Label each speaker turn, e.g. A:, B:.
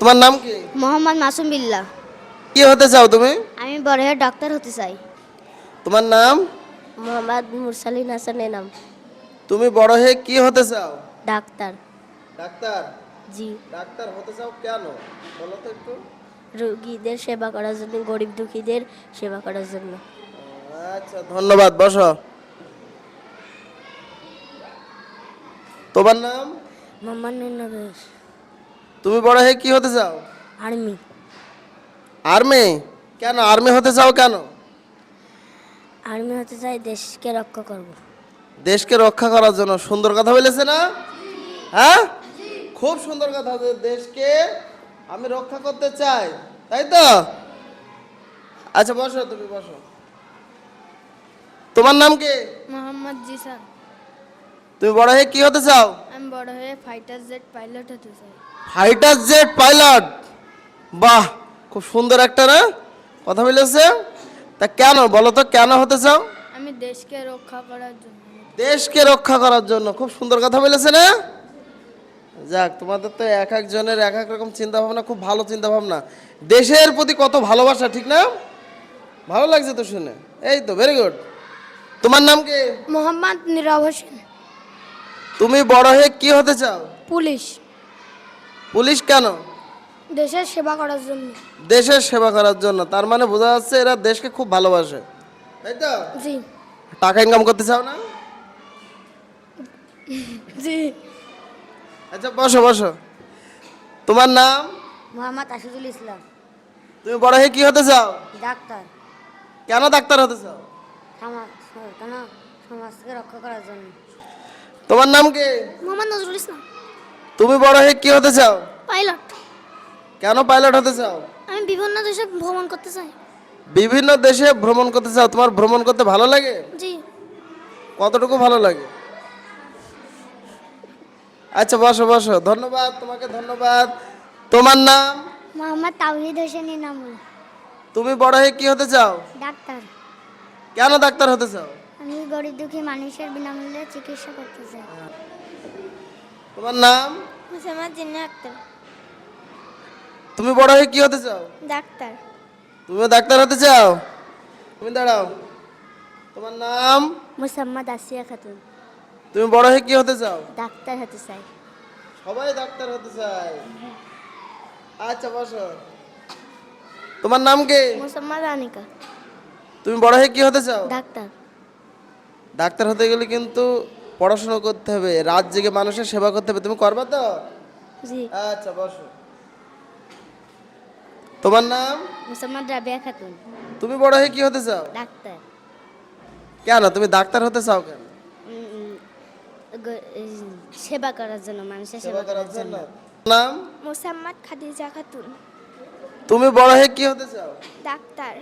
A: তোমার নাম কি?
B: মোহাম্মদ মাসুম বিল্লাহ।
A: কি হতে চাও তুমি?
B: আমি বড় হয়ে ডাক্তার হতে চাই।
A: তোমার নাম?
B: মোহাম্মদ মুরসালিন হাসান নাম।
A: তুমি বড় হয়ে কি হতে চাও?
B: ডাক্তার।
A: ডাক্তার।
B: জি।
A: ডাক্তার হতে চাও কেন বলো তো একটু।
B: রোগীদের সেবা করার জন্য, গরিব দুঃখীদের সেবা করার জন্য।
A: আচ্ছা ধন্যবাদ, বসো। তোমার নাম?
B: মোহাম্মদ নুরনবী।
A: তুমি বড় হয়ে কি হতে চাও?
B: আর্মি।
A: আর্মি? কেন আর্মি হতে চাও কেন?
B: আর্মি হতে চাই, দেশকে রক্ষা করব।
A: দেশকে রক্ষা করার জন্য। সুন্দর কথা বলেছে না? হ্যাঁ, খুব সুন্দর কথা। যে দেশকে আমি রক্ষা করতে চাই, তাই তো? আচ্ছা বসো, তুমি বসো। তোমার নাম কি?
B: মোহাম্মদ জিসান।
A: তুমি বড় হয়ে কি হতে চাও?
B: আমি বড় হয়ে ফাইটার জেট পাইলট হতে চাই।
A: Fighter jet pilot? বাহ, খুব সুন্দর একটা না কথা বলেছে। তা কেন বলো তো, কেন হতে চাও?
B: আমি দেশকে রক্ষা করার জন্য।
A: দেশকে রক্ষা করার জন্য। খুব সুন্দর কথা বলেছে না? যাক, তোমাদের তো এক একজনের এক এক রকম চিন্তা ভাবনা, খুব ভালো চিন্তা ভাবনা। দেশের প্রতি কত ভালোবাসা, ঠিক না? ভালো লাগছে তো শুনে। এই তো, ভেরি গুড। তোমার নাম কি?
B: মোহাম্মদ নীরব হোসেন।
A: তুমি বড় হয়ে কি হতে চাও?
B: পুলিশ।
A: পুলিশ কেন?
B: দেশের সেবা করার জন্য।
A: দেশের সেবা করার জন্য। তার মানে বোঝা যাচ্ছে এরা দেশকে খুব ভালোবাসে, তাই তো?
B: জি।
A: টাকা ইনকাম করতে চাও না?
B: জি।
A: আচ্ছা বসো বসো। তোমার নাম?
B: মোহাম্মদ আশিদুল ইসলাম।
A: তুমি বড় হয়ে কি হতে চাও?
B: ডাক্তার।
A: কেন ডাক্তার হতে চাও?
B: কেন? সমাজকে রক্ষা করার জন্য।
A: তোমার নাম কি?
B: মোহাম্মদ নজরুল ইসলাম।
A: তুমি বড় হয়ে কি হতে চাও?
B: পাইলট।
A: কেন পাইলট হতে চাও?
B: আমি বিভিন্ন দেশে ভ্রমণ করতে চাই।
A: বিভিন্ন দেশে ভ্রমণ করতে চাও। তোমার ভ্রমণ করতে ভালো লাগে?
B: জি।
A: কতটুকু ভালো লাগে? আচ্ছা বসো বসো, ধন্যবাদ তোমাকে, ধন্যবাদ। তোমার নাম?
B: মোহাম্মদ তাওহিদ হোসেন ইনামুল।
A: তুমি বড় হয়ে কি হতে চাও?
B: ডাক্তার।
A: কেন ডাক্তার হতে চাও?
B: আমি গরিব দুঃখী মানুষের বিনামূল্যে চিকিৎসা করতে চাই।
A: তোমার নাম?
B: মুসাম্মদ জিন্না আক্তার।
A: তুমি বড় হয়ে কি হতে চাও?
B: ডাক্তার।
A: তুমি ডাক্তার হতে চাও? তুমি দাঁড়াও। তোমার নাম?
B: মুসাম্মদ আসিয়া খাতুন।
A: তুমি বড় হয়ে কি হতে চাও?
B: ডাক্তার হতে চাই।
A: সবাই ডাক্তার হতে চায়। আচ্ছা বসো। তোমার নাম কি?
B: মুসাম্মদ আনিকা।
A: তুমি বড় হয়ে কি হতে চাও?
B: ডাক্তার।
A: ডাক্তার হতে গেলে কিন্তু পড়াশোনা করতে হবে, রাত জেগে মানুষের সেবা করতে হবে। তুমি করবা তো?
B: জি।
A: আচ্ছা বসো। তোমার নাম?
B: মুসাম্মদ রাবিয়া খাতুন।
A: তুমি বড় হয়ে কি হতে চাও?
B: ডাক্তার।
A: কেন তুমি ডাক্তার হতে চাও কেন?
B: সেবা করার জন্য, মানুষের সেবা করার জন্য।
A: নাম?
B: মুসাম্মদ খাদিজা খাতুন।
A: তুমি বড় হয়ে কি হতে চাও?
B: ডাক্তার।